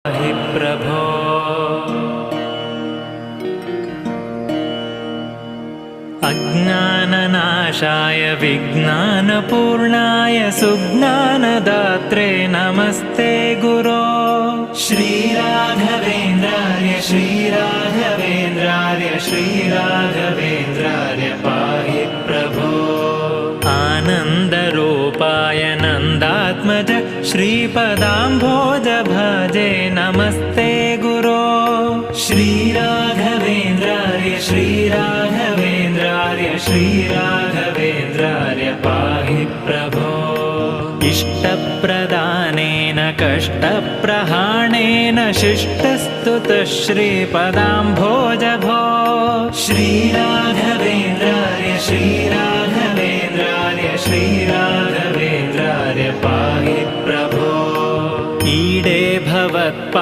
हि प्रभो अज्ञाननाशाय विज्ञानपूर्णाय सुज्ञानदात्रे नमस्ते गुरो श्रीराघवेन्द्रार्य श्रीराघवेन्द्रार्य श्रीराघवेन्द्रार्य पाहि प्रभो आनन्दरूपाय नन्दात्मज श्रीपदाम्भोज भजे नमस्ते गुरो श्रीराघवेन्द्रार्य श्रीराघवेन्द्रार्य श्रीराघवेन्द्रार्य पाहि प्रभो इष्टप्रदानेन कष्टप्रहाणेन शिष्टस्तुतः श्रीपदाम्भोज भो श्रीराघवेन्द्रार्य श्रीराघवेन्द्रार्य श्रीराघवेन्द्रार्य पाहि प्रभो ईडे भवत्पा